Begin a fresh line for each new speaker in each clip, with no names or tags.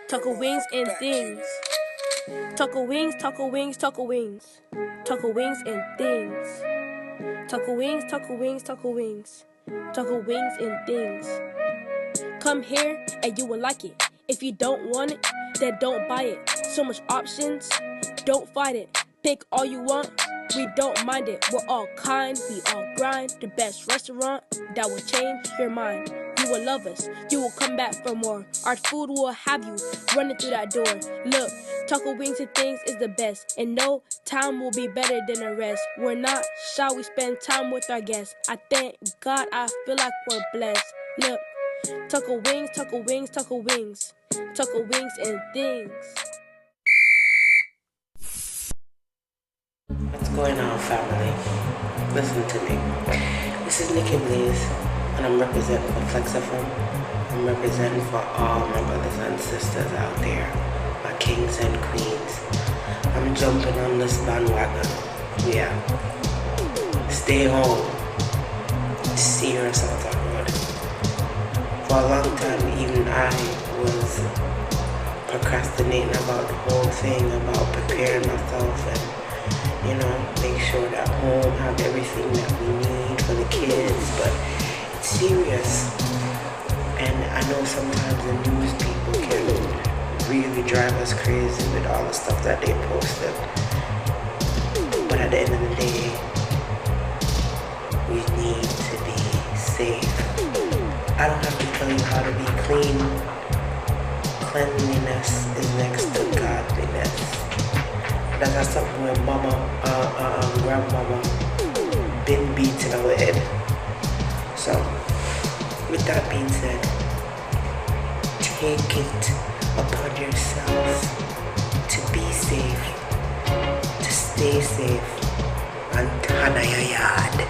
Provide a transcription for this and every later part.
Taco wings and things. Taco wings, taco wings, taco wings. Taco wings and things. Taco wings, taco wings, taco wings. Taco wings and things. Come here and you will like it. If you don't want it, then don't buy it. So much options, don't fight it. Pick all you want, we don't mind it. We're all kind, we all grind. The best restaurant that will change your mind. You will love us, you will come back for more. Our food will have you running through that door. Look, taco wings and things is the best, and no time will be better than the rest. We're not shy, we spend time with our guests. I thank God, I feel like we're blessed. Look, taco wings, taco wings, taco wings. Taco wings and things.
What's going on, family? Listen to me. This is Nikki Blaze, and I'm representing for Flexx FM. I'm representing for all my brothers and sisters out there, my kings and queens. I'm jumping on this bandwagon. Yeah. Stay home. Serious out that road. For a long time, even I was procrastinating about the whole thing, about preparing myself and, make sure that home have everything that we need for the kids, but it's serious. And I know sometimes the news people can really drive us crazy with all the stuff that they posted. But at the end of the day, we need to be safe. I don't have to tell you how to be clean. Cleanliness is next to godliness. That's something where mama, grandmama been beating our head. So, with that being said, take it upon yourself to be safe, to stay safe, and tana your yard.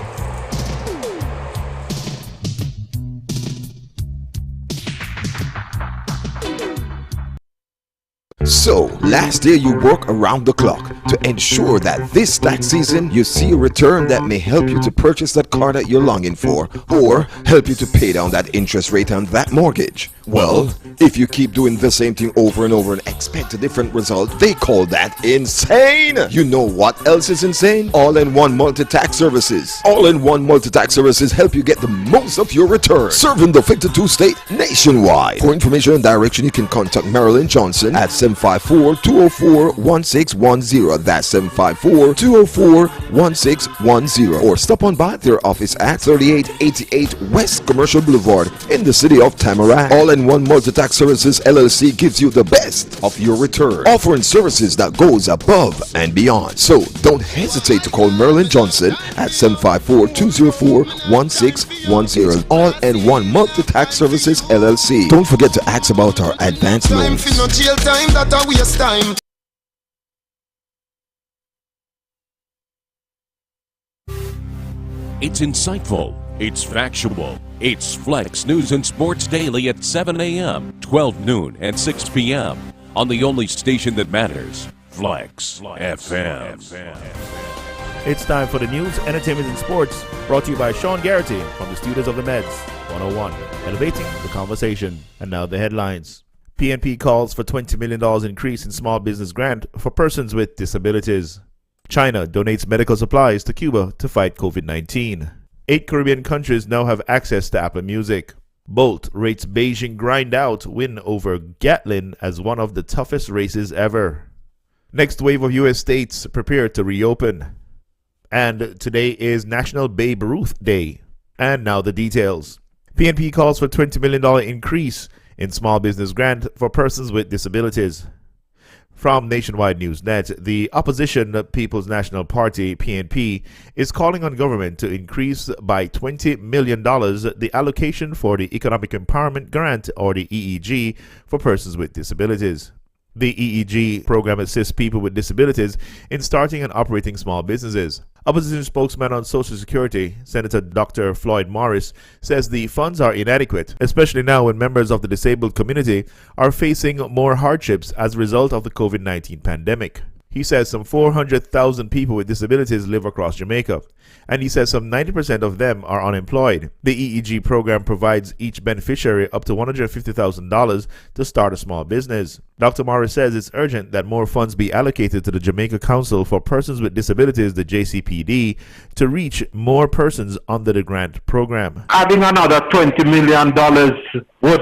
So, last year you work around the clock to ensure that this tax season you see a return that may help you to purchase that car that you're longing for, or help you to pay down that interest rate on that mortgage. Well, if you keep doing the same thing over and over and expect a different result, they call that insane. You know what else is insane? All-in-one multi-tax services. All-in-one multi-tax services help you get the most of your return, serving the 52 state nationwide. For information and direction, you can contact Marilyn Johnson at 754-204-1610. That's 754-204-1610. Or stop on by their office at 3888 West Commercial Boulevard in the city of Tamarack. All-in-one multi-tax services LLC gives you the best of your return, offering services that goes above and beyond. So don't hesitate to call Marilyn Johnson at 754-204-1610. All-in-one multi-tax services LLC. Don't forget to ask about our advance loans.
It's insightful, it's factual, it's Flexx News and Sports Daily at 7 a.m., 12 noon, and 6 p.m. on the only station that matters, Flexx FM.
It's time for the news, entertainment, and sports, brought to you by Sean Garrity from the studios of the Meds 101, elevating the conversation. And now the headlines. PNP calls for $20 million increase in small business grant for persons with disabilities. China donates medical supplies to Cuba to fight COVID-19. 8 Caribbean countries now have access to Apple Music. Bolt rates Beijing grind out win over Gatlin as one of the toughest races ever. Next wave of U.S. states prepare to reopen. And today is National Babe Ruth Day. And now the details. PNP calls for $20 million increase in small business grant for persons with disabilities. From Nationwide Newsnet, the opposition People's National Party, PNP, is calling on government to increase by $20 million the allocation for the Economic Empowerment Grant, or the EEG, for persons with disabilities. The EEG program assists people with disabilities in starting and operating small businesses. Opposition spokesman on Social Security, Senator Dr. Floyd Morris, says the funds are inadequate, especially now when members of the disabled community are facing more hardships as a result of the COVID-19 pandemic. He says some 400,000 people with disabilities live across Jamaica, and he says some 90% of them are unemployed. The EEG program provides each beneficiary up to $150,000 to start a small business. Dr. Morris says it's urgent that more funds be allocated to the Jamaica Council for Persons with Disabilities, the JCPD, to reach more persons under the grant program.
Adding another $20 million would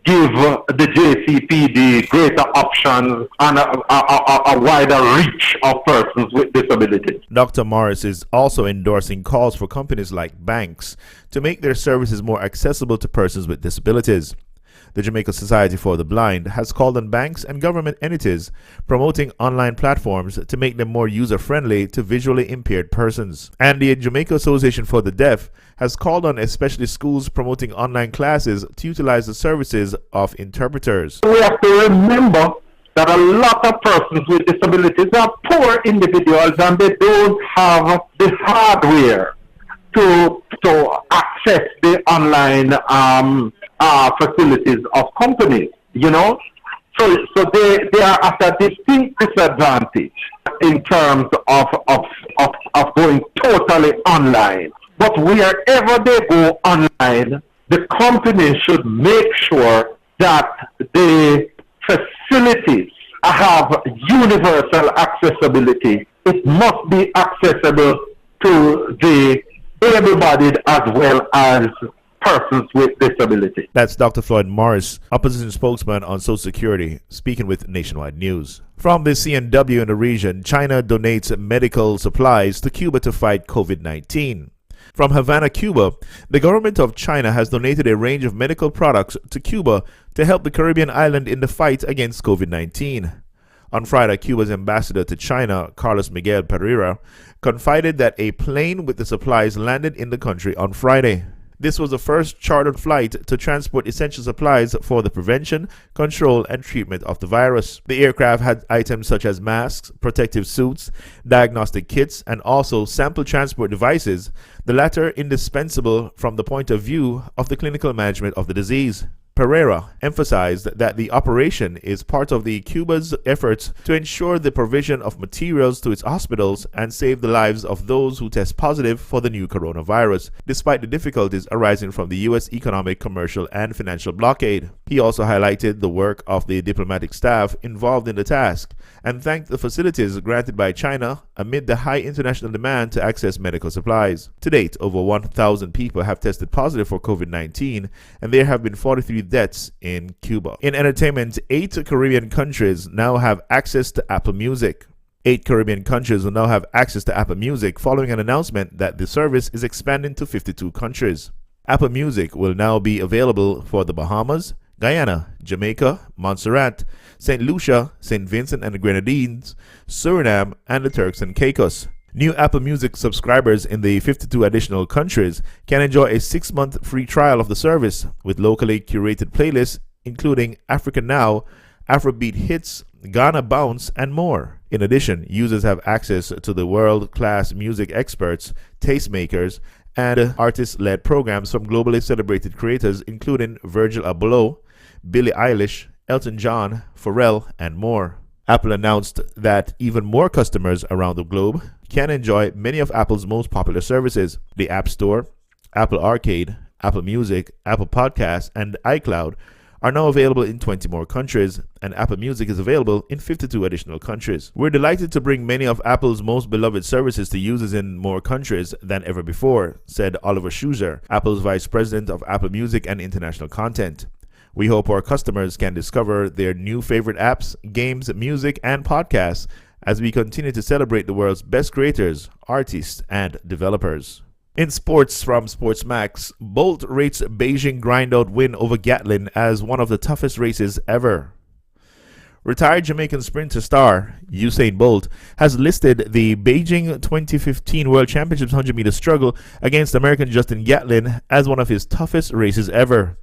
give the JCPD greater options and a wider reach of persons with disabilities.
Dr. Morris is also endorsing calls for companies like banks to make their services more accessible to persons with disabilities. The Jamaica Society for the Blind has called on banks and government entities promoting online platforms to make them more user-friendly to visually impaired persons. And the Jamaica Association for the Deaf has called on especially schools promoting online classes to utilize the services of interpreters.
We have to remember that a lot of persons with disabilities are poor individuals and they don't have the hardware to access the online facilities of companies, you know. So they are at a distinct disadvantage in terms of going totally online. But wherever they go online, the company should make sure that the facilities have universal accessibility. It must be accessible to the able-bodied as well as persons with disability.
That's Dr. Floyd Morris, opposition spokesman on Social Security, speaking with Nationwide News. From the CNW in the region, China donates medical supplies to Cuba to fight COVID-19. From Havana, Cuba, the government of China has donated a range of medical products to Cuba to help the Caribbean island in the fight against COVID-19. On Friday, Cuba's ambassador to China, Carlos Miguel Pereira, confided that a plane with the supplies landed in the country on Friday. This was the first chartered flight to transport essential supplies for the prevention, control, and treatment of the virus. The aircraft had items such as masks, protective suits, diagnostic kits, and also sample transport devices, the latter indispensable from the point of view of the clinical management of the disease. Pereira emphasized that the operation is part of the Cuba's efforts to ensure the provision of materials to its hospitals and save the lives of those who test positive for the new coronavirus, despite the difficulties arising from the U.S. economic, commercial, and financial blockade. He also highlighted the work of the diplomatic staff involved in the task and thanked the facilities granted by China amid the high international demand to access medical supplies. To date, over 1,000 people have tested positive for COVID-19, and there have been 43 deaths in Cuba. In entertainment, 8 Caribbean countries now have access to Apple Music. 8 Caribbean countries will now have access to Apple Music following an announcement that the service is expanding to 52 countries. Apple Music will now be available for the Bahamas, Guyana, Jamaica, Montserrat, St. Lucia, St. Vincent and the Grenadines, Suriname, and the Turks and Caicos. New Apple Music subscribers in the 52 additional countries can enjoy a 6-month free trial of the service with locally curated playlists including Africa Now, Afrobeat Hits, Ghana Bounce, and more. In addition, users have access to the world-class music experts, tastemakers, and artist-led programs from globally celebrated creators including Virgil Abloh, Billie Eilish, Elton John, Pharrell, and more. Apple announced that even more customers around the globe can enjoy many of Apple's most popular services. The App Store, Apple Arcade, Apple Music, Apple Podcasts, and iCloud are now available in 20 more countries, and Apple Music is available in 52 additional countries. We're delighted to bring many of Apple's most beloved services to users in more countries than ever before, said Oliver Schuser, Apple's Vice President of Apple Music and International Content. We hope our customers can discover their new favorite apps, games, music, and podcasts as we continue to celebrate the world's best creators, artists, and developers. In sports from SportsMax, Bolt rates Beijing grindout win over Gatlin as one of the toughest races ever. Retired Jamaican sprinter star Usain Bolt has listed the Beijing 2015 World Championships 100-meter struggle against American Justin Gatlin as one of his toughest races ever.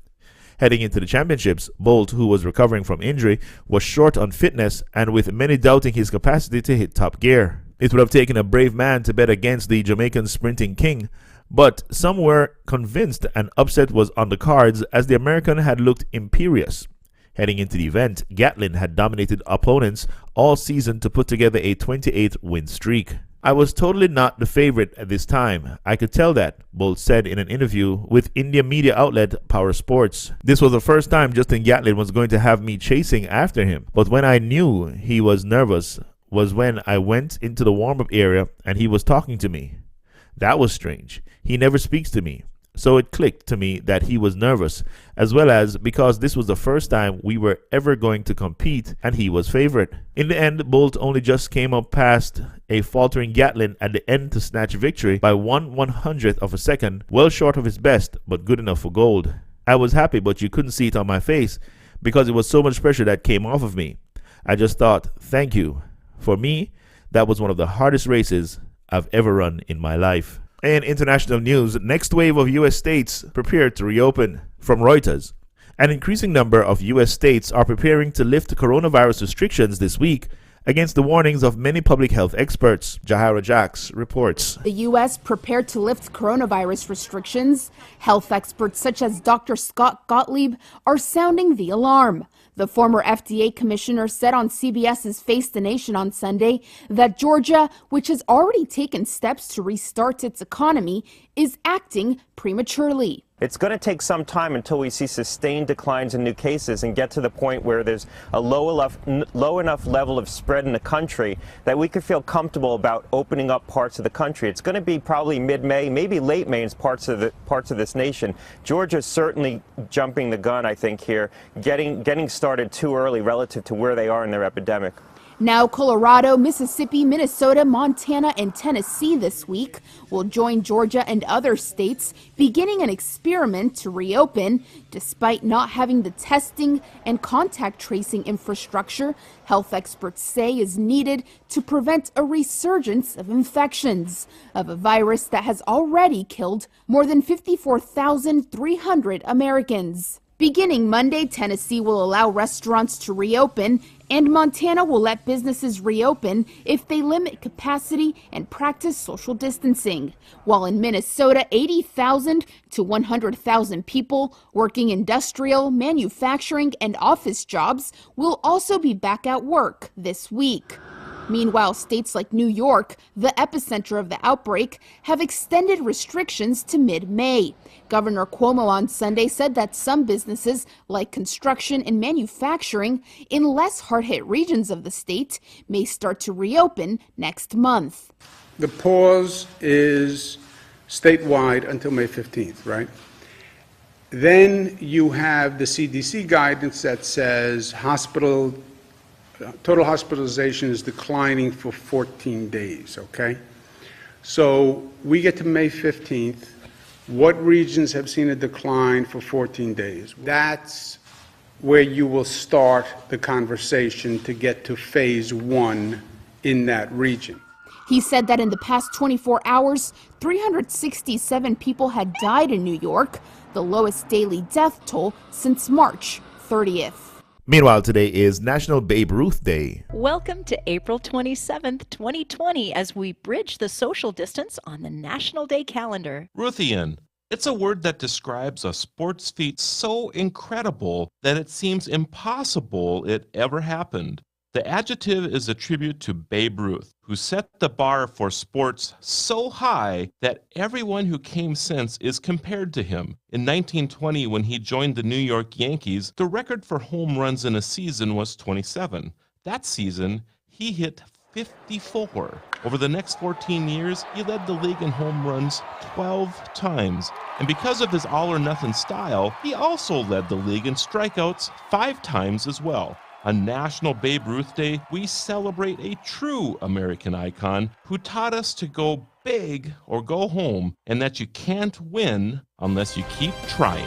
Heading into the championships, Bolt, who was recovering from injury, was short on fitness and with many doubting his capacity to hit top gear. It would have taken a brave man to bet against the Jamaican sprinting king, but some were convinced an upset was on the cards as the American had looked imperious. Heading into the event, Gatlin had dominated opponents all season to put together a 28-win streak. I was totally not the favorite at this time. I could tell that, Bolt said in an interview with India media outlet Power Sports. This was the first time Justin Gatlin was going to have me chasing after him. But when I knew he was nervous was when I went into the warm-up area and he was talking to me. That was strange. He never speaks to me. So it clicked to me that he was nervous, as well as because this was the first time we were ever going to compete and he was favorite. In the end, Bolt only just came up past a faltering Gatlin at the end to snatch victory by 1/100th of a second, well short of his best, but good enough for gold. I was happy, but you couldn't see it on my face because it was so much pressure that came off of me. I just thought, thank you. For me, that was one of the hardest races I've ever run in my life. In international news, next wave of U.S. states prepare to reopen. From Reuters, an increasing number of U.S. states are preparing to lift coronavirus restrictions this week against the warnings of many public health experts. Jahara Jacks reports.
The U.S. prepared to lift coronavirus restrictions. Health experts such as Dr. Scott Gottlieb are sounding the alarm. The former FDA commissioner said on CBS's Face the Nation on Sunday that Georgia, which has already taken steps to restart its economy, is acting prematurely.
It's going to take some time until we see sustained declines in new cases and get to the point where there's a low enough level of spread in the country that we could feel comfortable about opening up parts of the country. It's going to be probably mid-May, maybe late May in parts of this nation. Georgia's certainly jumping the gun, I think, here, getting started too early relative to where they are in their epidemic.
Now Colorado, Mississippi, Minnesota, Montana, and Tennessee this week will join Georgia and other states beginning an experiment to reopen. Despite not having the testing and contact tracing infrastructure health experts say is needed to prevent a resurgence of infections of a virus that has already killed more than 54,300 Americans. Beginning Monday, Tennessee will allow restaurants to reopen, and Montana will let businesses reopen if they limit capacity and practice social distancing. While in Minnesota, 80,000 to 100,000 people working industrial, manufacturing, and office jobs will also be back at work this week. Meanwhile, states like New York, the epicenter of the outbreak, have extended restrictions to mid-May. Governor Cuomo on Sunday said that some businesses, like construction and manufacturing, in less hard-hit regions of the state, may start to reopen next month.
The pause is statewide until May 15th, right? Then you have the CDC guidance that says total hospitalization is declining for 14 days, okay? So we get to May 15th. What regions have seen a decline for 14 days? That's where you will start the conversation to get to phase one in that region.
He said that in the past 24 hours, 367 people had died in New York, the lowest daily death toll since March 30th.
Meanwhile, today is National Babe Ruth Day.
Welcome to April 27th, 2020, as we bridge the social distance on the National Day calendar.
Ruthian. It's a word that describes a sports feat so incredible that it seems impossible it ever happened. The adjective is a tribute to Babe Ruth, who set the bar for sports so high that everyone who came since is compared to him. In 1920, when he joined the New York Yankees, the record for home runs in a season was 27. That season, he hit 54. Over the next 14 years, he led the league in home runs 12 times. And because of his all-or-nothing style, he also led the league in strikeouts 5 times as well. On National Babe Ruth Day, we celebrate a true American icon who taught us to go big or go home, and that you can't win unless you keep trying.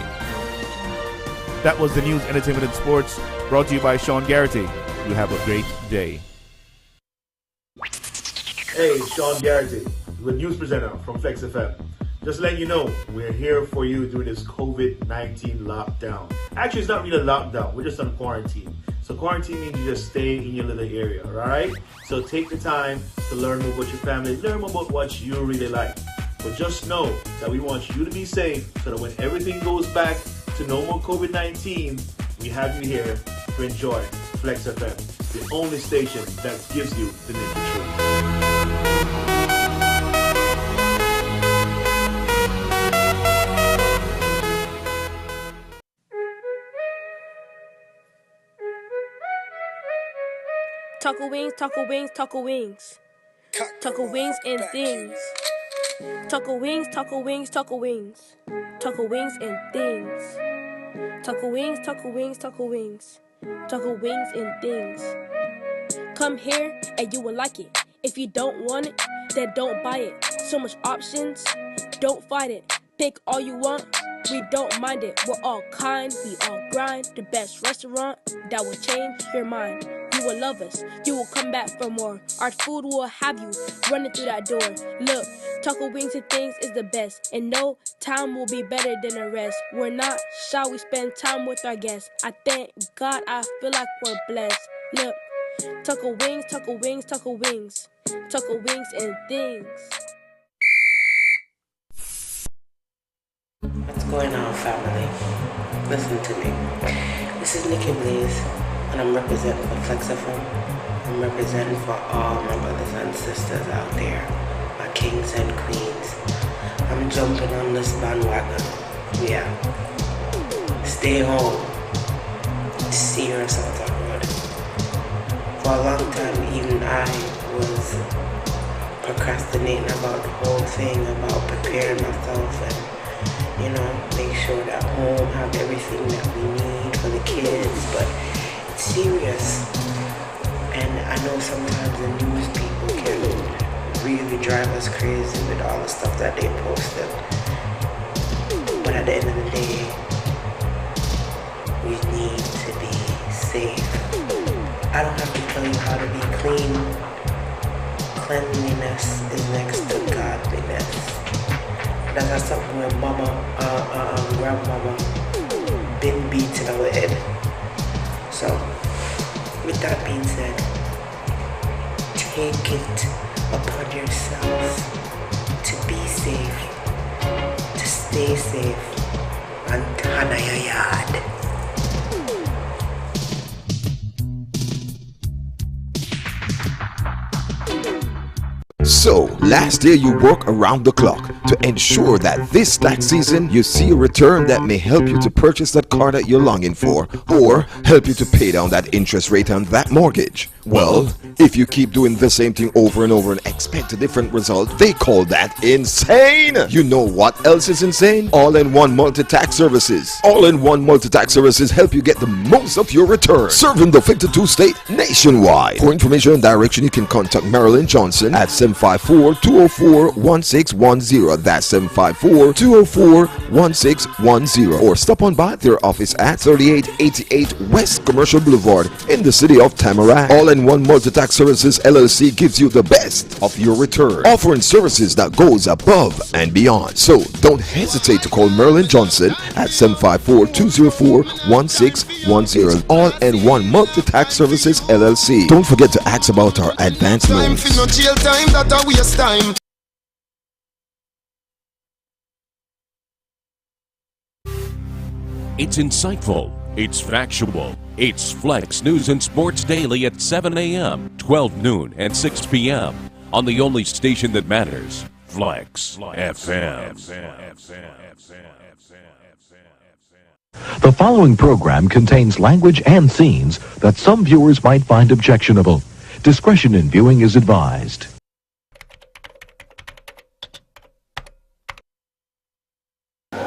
That was the news, entertainment, and sports brought to you by Sean Garrity. You have a great day.
Hey, Sean Garrity, the news presenter from Flexx FM. Just letting you know, we're here for you during this COVID-19 lockdown. Actually, it's not really a lockdown. We're just on quarantine. So quarantine means you just stay in your little area, all right? So take the time to learn more about your family, learn more about what you really like. But just know that we want you to be safe so that when everything goes back to no more COVID-19, we have you here to enjoy Flexx FM, the only station that gives you the naked truth.
Taco wings, taco wings, taco wings. Taco wings and things. Taco wings, taco wings, taco wings. Taco wings and things. Taco wings, taco wings, taco wings. Taco wings and things. Come here and you will like it. If you don't want it, then don't buy it. So much options, don't fight it. Pick all you want, we don't mind it. We're all kind, we all grind. The best restaurant that will change your mind. You will love us, you will come back for more. Our food will have you running through that door. Look, taco wings and things is the best. And no time will be better than the rest. We're not shy, we spend time with our guests. I thank God, I feel like we're blessed. Look, taco wings, taco wings, taco wings. Taco wings and things.
What's going on, family? Listen to me. This is Nikki Blaze, and I'm representing for Flexx FM. I'm representing for all my brothers and sisters out there, my kings and queens. I'm jumping on this bandwagon. Yeah. Stay home. Serious out that road. For a long time, even I was procrastinating about the whole thing, about preparing myself and make sure that home have everything that we need for the kids, but it's serious. And I know sometimes the news people can really drive us crazy with all the stuff that they posted. But at the end of the day, we need to be safe. I don't have to tell you how to be clean. Cleanliness is next to godliness. That's something where mama, grandmama been beating our head. So, with that being said, take it upon yourselves to be safe, to stay safe, and tana your yard.
So, last year you worked around the clock to ensure that this tax season you see a return that may help you to purchase that car that you're longing for, or help you to pay down that interest rate on that mortgage. Well, if you keep doing the same thing over and over and expect a different result, they call that insane. You know what else is insane? All-in-one multi-tax services. All-in-one multi-tax services help you get the most of your return, serving the 52 state nationwide. For information and direction, you can contact Marilyn Johnson at 754-204-1610. That's 754-204-1610. Or stop on by their office at 3888 West Commercial Boulevard in the city of Tamarack. All-in-one multi-tax services LLC gives you the best of your return, offering services that goes above and beyond. So don't hesitate to call Marilyn Johnson at 754-204-1610. All-in-one multi-tax services LLC. Don't forget to ask about our advanced loans.
It's insightful, it's factual, it's Flexx News and Sports Daily at 7 a.m., 12 noon, and 6 p.m. on the only station that matters, Flexx FM.
The following program contains language and scenes that some viewers might find objectionable. Discretion in viewing is advised.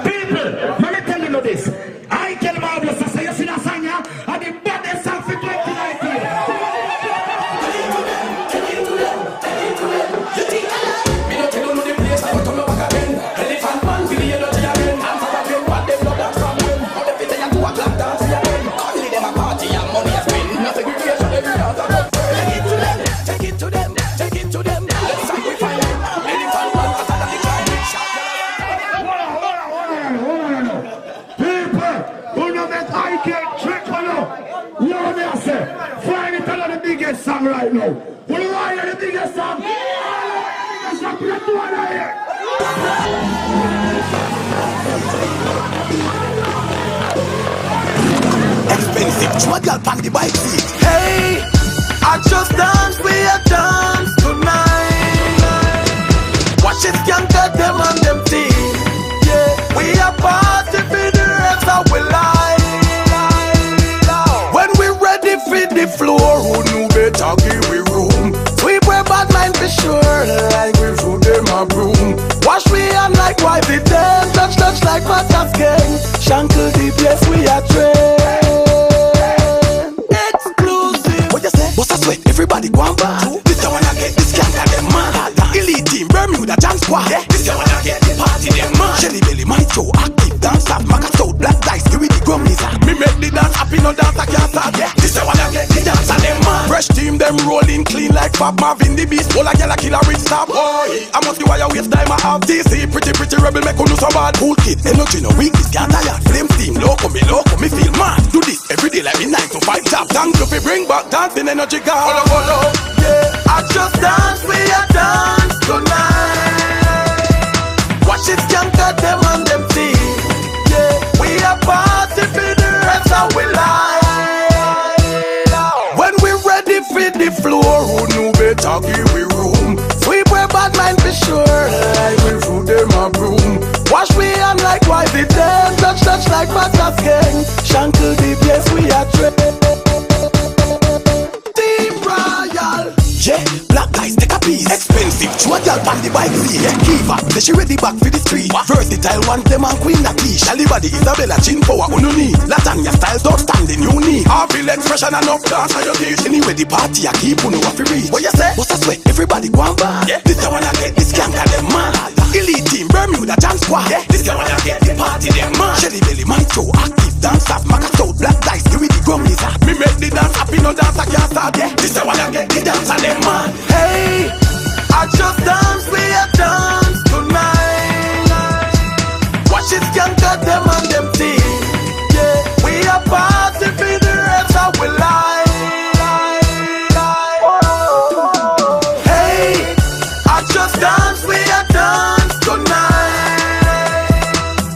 People, let me tell you this. I tell Marvelous, I say, you see that song, yeah? And the baddest song for 2011. You know me, I say, find it on the biggest song right now. What do you want the biggest song? Yeah! The biggest song, let's do it right here. expensive. Show a girl on the bike seat. Hey, I just dance, we a dance tonight. Watch it, can't get them on them team. Yeah, we a party for the rest of we life. When we ready for the floor, who knew better give we room? Sweep we bad mind for sure, like we food them a broom. Wash we on like white it them, touch like Matas gang. Shankle the place we a train. Exclusive. What you say? What's a sweat? Everybody go on back. This the one I get, this can't get them man. Elite team, Bermuda, Jan Squad. Yeah. This the one I get, the party them man. Shelly Belly, my show, active dance up. Maca South, Black Dice, give me the grummies. Me make the dance happy, no dance I can't start. Yeah. This the one I get, the dance and them man. Fresh team, them rolling clean like Fab Marvin the Beast. All I get a killer rich star boy. I must be why you waste time I have. DC, pretty rebel, make you so bad. Cool kid, energy no weakness, can't tired. Flame steam, loco, me feel mad. Do this every day like me 9 to 5 job. Thank you for bring back dancing energy, God. Follow. Yeah, I just dance, we a dance tonight. Watch it, can't cut them on them team. Yeah, we a party for the rest of we life. When we ready for the floor, who knew better give we room? Sweep we bad mind for sure, like we food them a broom. Wash we on like white it them, touch like Matas gang. Shankle the place we a train. Team Royal. Yeah, Black Dice take a piece. Expensive, show a girl on the bike seat. Yeah, Kiva, say she ready back for the street. Versatile, one them and queen a quiche. Alibadi, Isabella, chin power, on knee. Latanya style, don't stand in unique. Harville expression and up dance on your teeth. Anyway, the party I keep on off the reach. What you say? What's a sweat? Everybody go on back. Yeah, this the one I get, this can't get them man. Elite team, Bermuda, Jan Squad. Yeah, this the one I get, the party them man. Shelly Belly, my show, active dance up. Maca South, Black Dice, give me the grummies. Me make the dance happy, no dance I can't start. Yeah, this the one I get, the dance and them man. Hey, I just dance, we a dance tonight. Watch it, can't cut them on them team. Yeah, we a party for the rest of we life. Hey, I just dance, we a dance tonight.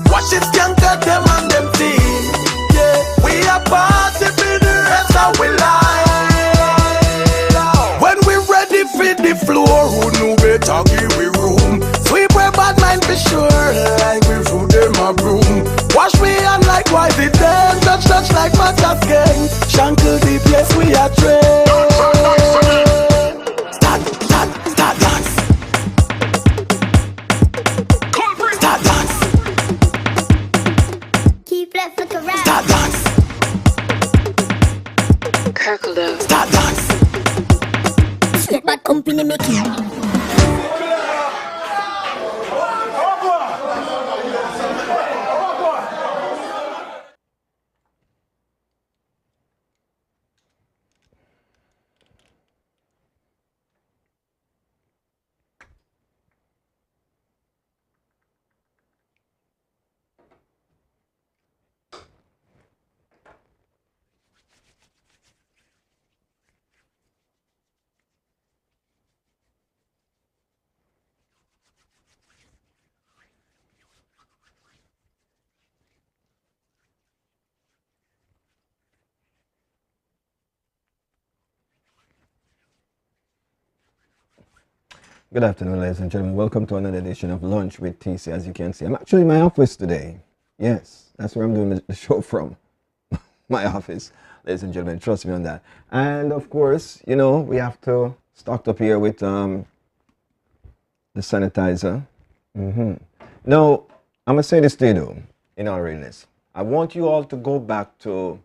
Watch it, can't cut them on them team. Yeah, we a party for the rest of we life. The floor, who knew better give we room? Sweep we bad mind for sure, like we food them a broom. Wash we on like white it them, touch like Matas gang. Shankle the place we a train. Start dance. Start dance.
Keep left look around.
Start dance.
Kirkle.
Start dance.
Get bad company making.
Good afternoon, ladies and gentlemen. Welcome to another edition of Lunch with TC. As you can see, I'm actually in my office today. Yes, that's where I'm doing the show from. My office, ladies and gentlemen. Trust me on that. And of course, you know, we have to stock up here with the sanitizer. Now, I'm going to say this to you, though, in all realness. I want you all to go back to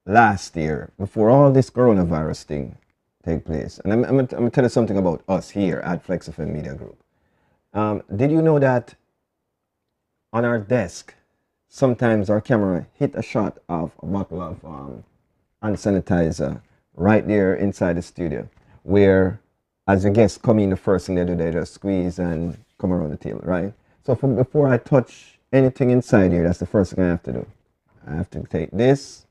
last year, before all this coronavirus thing take place. And I'm going to tell you something about us here at Flexx FM Media Group. Did you know that on our desk, sometimes our camera hit a shot of a bottle of hand sanitizer right there inside the studio, where as the guests come in, the first thing they do, they just squeeze and come around the table, right? So before I touch anything inside here, that's the first thing I have to do. I have to take this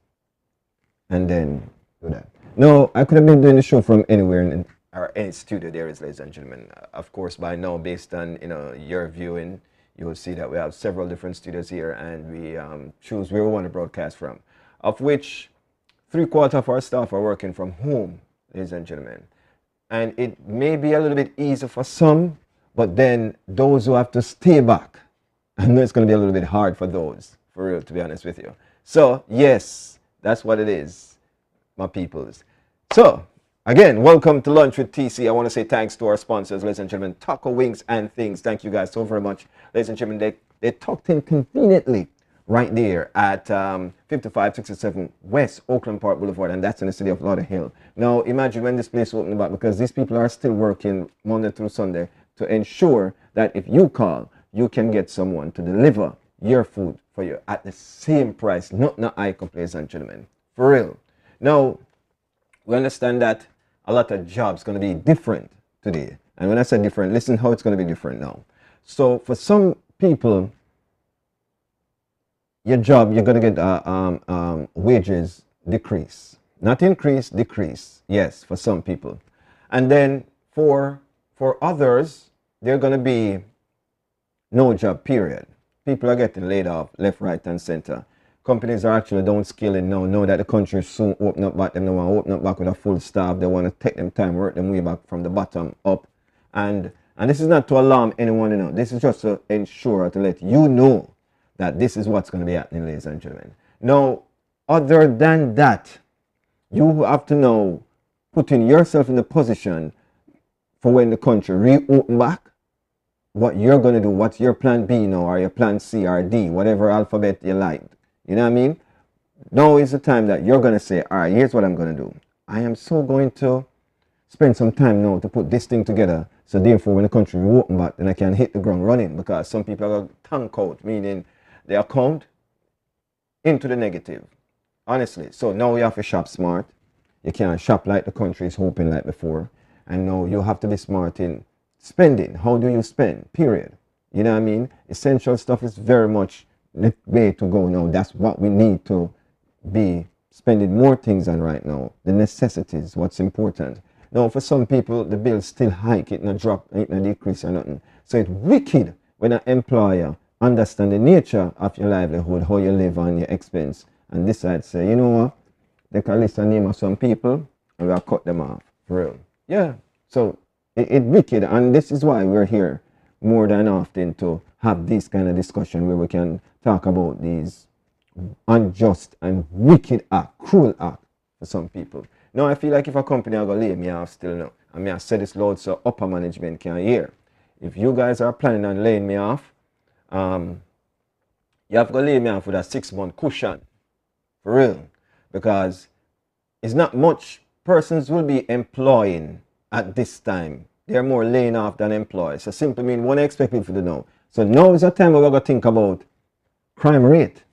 and then do that. No, I could have been doing the show from anywhere in or any studio there is, ladies and gentlemen. Of course, by now, based on your viewing, you will see that we have several different studios here, and we choose where we want to broadcast from, of which 3/4 of our staff are working from home, ladies and gentlemen. And it may be a little bit easier for some, but then those who have to stay back, I know it's going to be a little bit hard for those, for real, to be honest with you. So, yes, that's what it is, my peoples. So, again, welcome to Lunch with TC. I want to say thanks to our sponsors, ladies and gentlemen, Taco Wings and Things. Thank you guys so very much. Ladies and gentlemen, they tucked in conveniently right there at 5567 West Oakland Park Boulevard, and that's in the city of Lauderhill. Now, imagine when this place opens up, because these people are still working Monday through Sunday to ensure that if you call, you can get someone to deliver your food for you at the same price. Not high, ladies and gentlemen. For real. Now, we understand that a lot of jobs going to be different today. And when I say different, listen how it's going to be different now. So for some people, your job, you're going to get wages decrease. Not increase, decrease. Yes, for some people. And then for others, they're going to be no job, period. People are getting laid off left, right, and center. Companies are actually downscaling now. Know that the country is soon open up back. They don't want to open up back with a full staff. They want to take them time, work them way back from the bottom up. And this is not to alarm anyone, you know. This is just to ensure, to let you know that this is what's going to be happening, ladies and gentlemen. Now, other than that, you have to now putting yourself in the position for when the country reopen back, what you're going to do, what's your plan B now, or your plan C or D, whatever alphabet you like. You know what I mean? Now is the time that you're going to say, all right, here's what I'm going to do. I am so going to spend some time now to put this thing together. So therefore, when the country reopen back, then I can hit the ground running, because some people are going to tank out, meaning their account into the negative. Honestly. So now you have to shop smart. You can't shop like the country is hoping like before. And now you have to be smart in spending. How do you spend? Period. You know what I mean? Essential stuff is very much the way to go now. That's what we need to be spending more things on right now. The necessities, what's important. Now, for some people, the bills still hike. It not drop, it not decrease or nothing. So it's wicked when an employer understand the nature of your livelihood, how you live on your expense, and decide, say, you know what? They can list a name of some people, and we'll cut them off. For real. Yeah. So it's wicked, and this is why we're here more than often to have this kind of discussion where we can talk about these unjust and wicked act, cruel act for some people. Now, I feel like if a company are going to lay me off still now, I mean, I said this loud so upper management can hear. If you guys are planning on laying me off, you have to lay me off with a 6-month cushion. For real. Because it's not much persons will be employing at this time. They're more laying off than employed. So simply mean what I expect people to know. So now is a time where we're going to think about crime rate.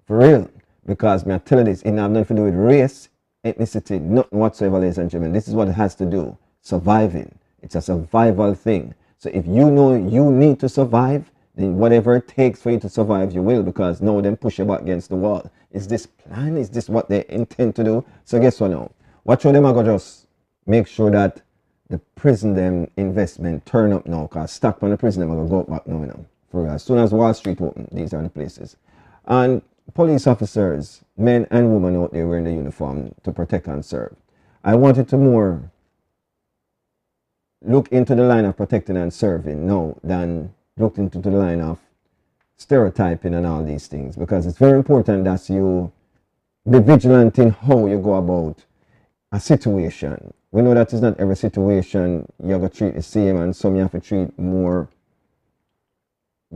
For real. Because I tell you this, it has nothing to do with race, ethnicity, nothing whatsoever, ladies and gentlemen. This is what it has to do. Surviving. It's a survival thing. So if you know you need to survive, then whatever it takes for you to survive, you will, because now them push you back against the wall. Is this plan? Is this what they intend to do? So guess what now? Watch how them are going to just make sure that the prison them investment turn up now, because stock on the prison them are going to go back now, you know. For as soon as Wall Street open, these are the places. And police officers, men and women out there wearing the uniform to protect and serve. I wanted to more look into the line of protecting and serving now than look into the line of stereotyping and all these things, because it's very important that you be vigilant in how you go about a situation. We know that it's not every situation you have to treat the same, and some you have to treat more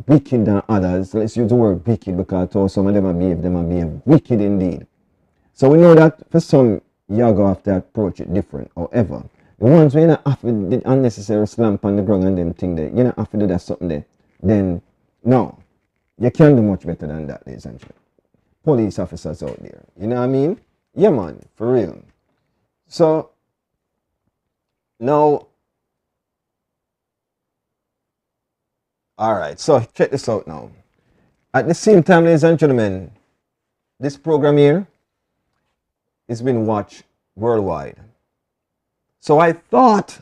wicked than others. Let's use the word wicked, because some of them are behave wicked indeed. So we know that for some you have to approach it different. However, the ones where you not have to the unnecessary slamp on the ground and them thing there, you not have to do that something there, then no. You can't do much better than that, ladies and gentlemen. Police officers out there. You know what I mean? Yeah, man. For real. So, now, alright. So, check this out now. At the same time, ladies and gentlemen, this program here is being watched worldwide. So, I thought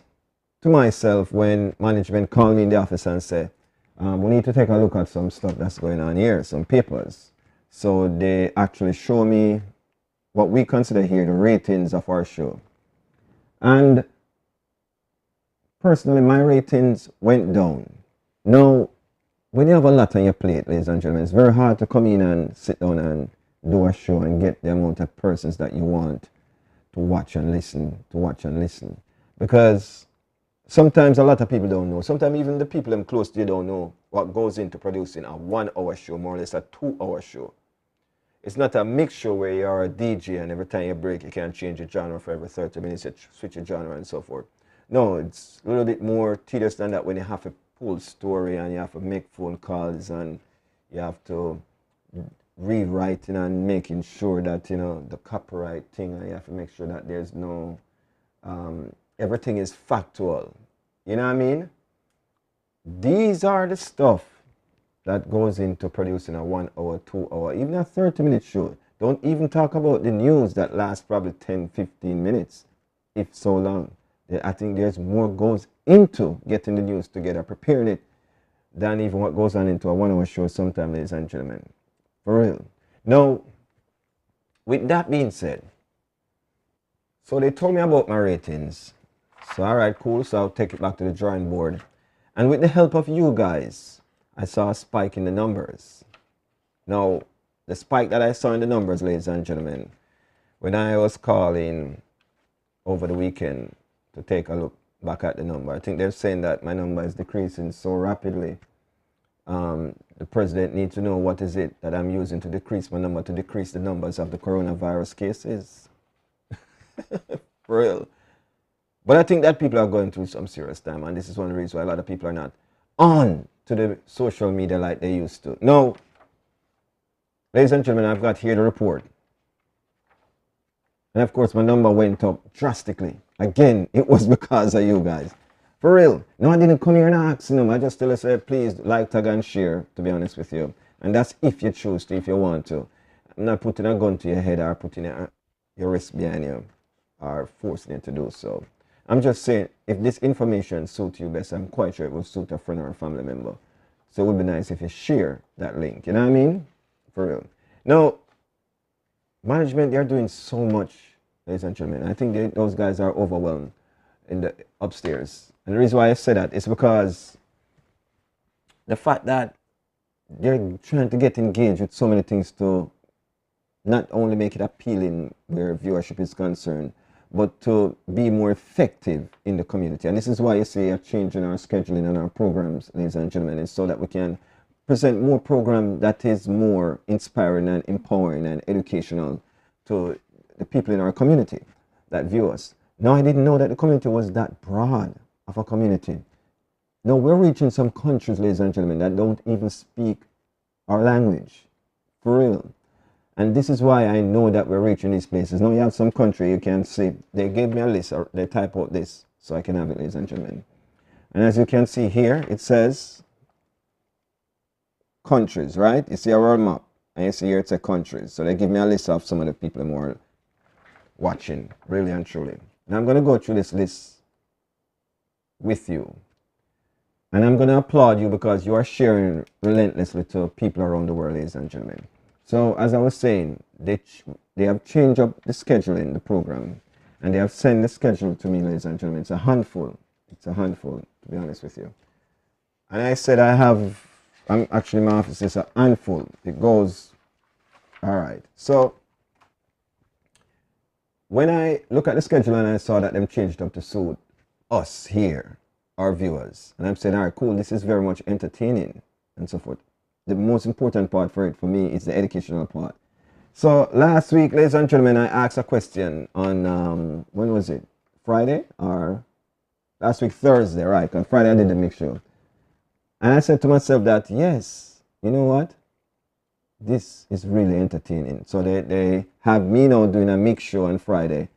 to myself when management called me in the office and said, we need to take a look at some stuff that's going on here, some papers. So they actually show me what we consider here the ratings of our show. And personally, my ratings went down. Now, when you have a lot on your plate, ladies and gentlemen, it's very hard to come in and sit down and do a show and get the amount of persons that you want to watch and listen, because sometimes a lot of people don't know. Sometimes even the people them close to you don't know what goes into producing a 1 hour show, more or less a 2 hour show. It's not a mixture where you are a DJ and every time you break you can change your genre for every 30 minutes, you switch your genre and so forth. No, it's a little bit more tedious than that when you have to pull story and you have to make phone calls and you have to rewriting and making sure that, you know, the copyright thing, and you have to make sure that there's no, everything is factual. You know what I mean? These are the stuff that goes into producing a 1 hour, 2 hour, even a 30-minute show. Don't even talk about the news that lasts probably 10, 15 minutes, if so long. I think there's more goes into getting the news together, preparing it, than even what goes on into a 1 hour show sometimes, ladies and gentlemen. For real. Now, with that being said, so they told me about my ratings. So, all right, cool. So I'll take it back to the drawing board. And with the help of you guys, I saw a spike in the numbers. Now, the spike that I saw in the numbers, ladies and gentlemen, when I was calling over the weekend to take a look back at the number, I think they're saying that my number is decreasing so rapidly. The president needs to know what is it that I'm using to decrease my number, to decrease the numbers of the coronavirus cases. For real. But I think that people are going through some serious time, and this is one of the reasons why a lot of people are not on to the social media like they used to. Now, ladies and gentlemen, I've got here the report. And of course, my number went up drastically. Again, it was because of you guys. For real. No, I didn't come here and ask them. I just tell you, say, please like, tag, and share, to be honest with you. And that's if you choose to, if you want to. I'm not putting a gun to your head or putting your wrist behind you or forcing you to do so. I'm just saying, if this information suits you best, I'm quite sure it will suit a friend or a family member. So it would be nice if you share that link. You know what I mean? For real. Now, management, they're doing so much, ladies and gentlemen. I think those guys are overwhelmed in the upstairs. And the reason why I say that is because the fact that they're trying to get engaged with so many things to not only make it appealing where viewership is concerned, but to be more effective in the community. And this is why you see a change in our scheduling and our programs, ladies and gentlemen, is so that we can present more program that is more inspiring and empowering and educational to the people in our community that view us. Now, I didn't know that the community was that broad of a community. Now, we're reaching some countries, ladies and gentlemen, that don't even speak our language. For real. And this is why I know that we're reaching these places. Now, you have some country, you can see, they gave me a list, or they type out this, so I can have it, ladies and gentlemen. And as you can see here, it says countries, right? You see a world map, and you see here it says countries. So they give me a list of some of the people who are watching, really and truly. Now, I'm going to go through this list with you. And I'm going to applaud you because you are sharing relentlessly to people around the world, ladies and gentlemen. So, as I was saying, they have changed up the scheduling, the program, and they have sent the schedule to me, ladies and gentlemen. It's a handful. It's a handful, to be honest with you. And I said I'm actually, my office is a handful. It goes, all right. So, when I look at the schedule and I saw that them changed up to suit us here, our viewers, and I'm saying, all right, cool, this is very much entertaining and so forth. The most important part for it, for me, is the educational part. So last week, ladies and gentlemen, I asked a question on, when was it? Friday? Or last week, Thursday, right? On Friday, I did the mixture. And I said to myself that, yes, you know what? This is really entertaining. So they have me now doing a mix show on Friday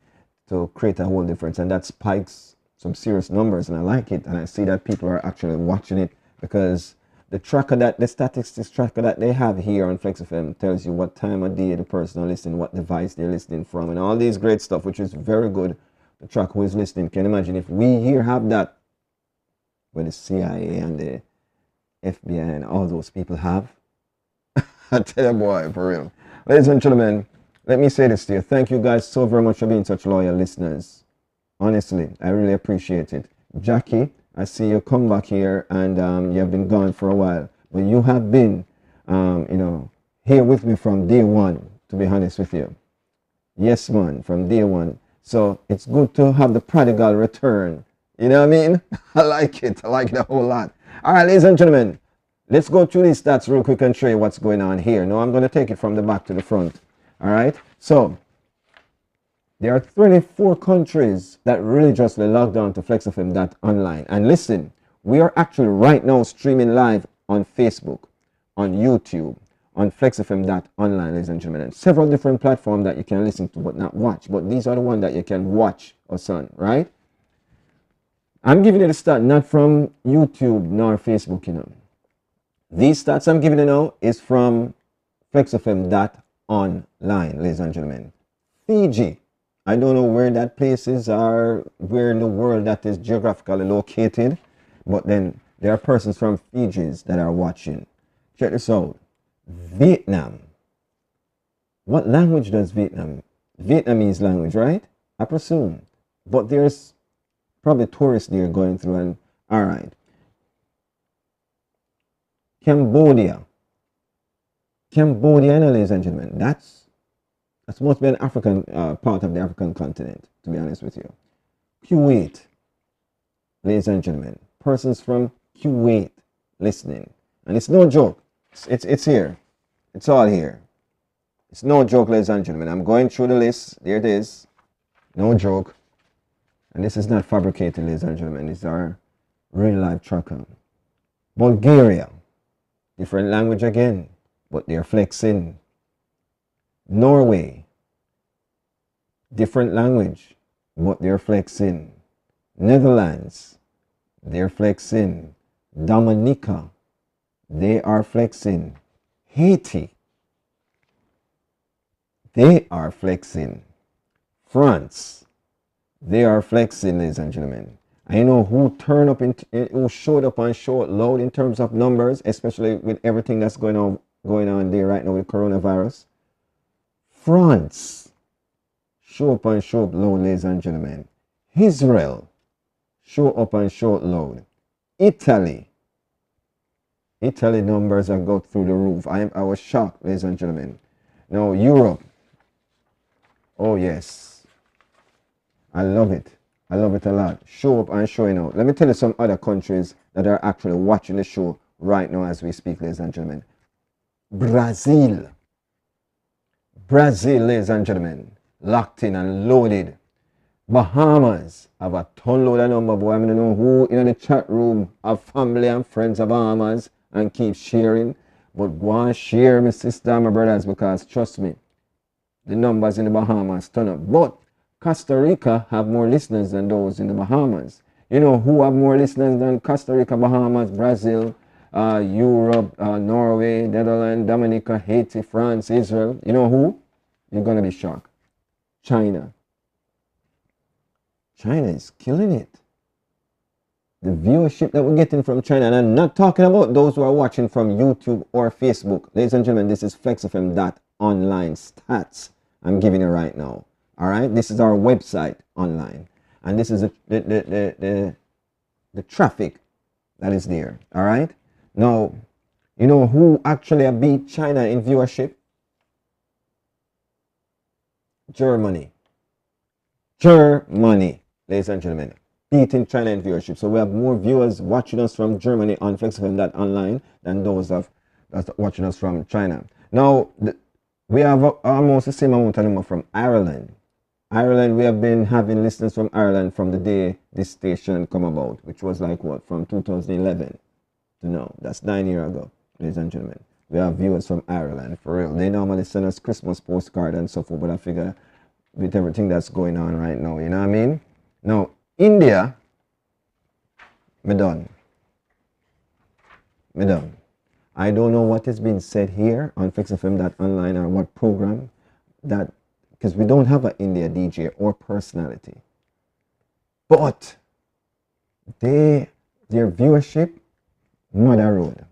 to create a whole difference. And that spikes some serious numbers. And I like it. And I see that people are actually watching it because the statistics tracker that they have here on Flexx FM tells you what time of day the person is listening, what device they're listening from, and all these great stuff, which is very good to track who is listening. Can you imagine if we here have that with the CIA and the FBI, and all those people have. I tell you, boy, for real. Ladies and gentlemen, let me say this to you. Thank you guys so very much for being such loyal listeners. Honestly, I really appreciate it. Jackie, I see you come back here, and you have been gone for a while. But you have been, here with me from day one, to be honest with you. Yes, man, from day one. So it's good to have the prodigal return. You know what I mean? I like it. I like it a whole lot. All right, ladies and gentlemen, let's go through these stats real quick and show you what's going on here. Now, I'm going to take it from the back to the front. All right? So, there are 24 countries that religiously logged on to FlexFM.online. And listen, we are actually right now streaming live on Facebook, on YouTube, on FlexFM.online, ladies and gentlemen. And several different platforms that you can listen to but not watch. But these are the ones that you can watch us on, right? I'm giving you the stat not from YouTube nor Facebook, you know. These stats I'm giving you now is from FlexFM.online, ladies and gentlemen. Fiji. I don't know where that place is or where in the world that is geographically located, but then there are persons from Fiji that are watching. Check this out. Vietnam. What language does Vietnam? Vietnamese language, right? I presume. But there's probably tourists there going through, and all right. Cambodia, ladies and gentlemen, that's must be an African part of the African continent, to be honest with you. Kuwait, ladies and gentlemen, persons from Kuwait listening, and it's no joke. It's here. It's all here. It's no joke, ladies and gentlemen. I'm going through the list. There it is. No joke. And this is not fabricated, ladies and gentlemen. These are real life tracker. Bulgaria. Different language again, but they're flexing. Norway. Different language, but they're flexing. Netherlands. They're flexing. Dominica. They are flexing. Haiti. They are flexing. France. They are flexing, ladies and gentlemen. I know who who showed up and showed loud in terms of numbers, especially with everything that's going on there right now with coronavirus. France, show up and show up loud, ladies and gentlemen. Israel, show up and show up loud. Italy numbers have got through the roof. I was shocked, ladies and gentlemen. Now Europe, oh yes, I love it. I love it a lot. Show up and showing out. Let me tell you some other countries that are actually watching the show right now as we speak, ladies and gentlemen. Brazil, ladies and gentlemen, locked in and loaded. Bahamas have a ton load of number, boy. I don't know who in the chat room have family and friends of Bahamas and keep sharing. But go and share, my sister and my brothers, because trust me, the numbers in the Bahamas turn up. But Costa Rica have more listeners than those in the Bahamas. You know who have more listeners than Costa Rica, Bahamas, Brazil, Europe, Norway, Netherlands, Dominica, Haiti, France, Israel? You know who? You're going to be shocked. China. China is killing it. The viewership that we're getting from China, and I'm not talking about those who are watching from YouTube or Facebook. Ladies and gentlemen, this is FlexFM.online stats I'm giving you right now. All right, this is our website online, and this is the traffic that is there. All right, now you know who actually beat China in viewership? Germany, ladies and gentlemen, beating China in viewership. So we have more viewers watching us from Germany on FlexFM.online than those that's watching us from China. Now we have almost the same amount of number from Ireland. We have been having listeners from Ireland from the day this station come about, which was like what, from 2011 to now. That's 9 years ago, ladies and gentlemen. We have viewers from Ireland, for real. They normally send us Christmas postcard and so forth, but I figure with everything that's going on right now, you know what I mean? Now, India, me done. I don't know what is being said here on FlexFM.online or what program that, because we don't have an India DJ or personality. But their viewership, Mother Road.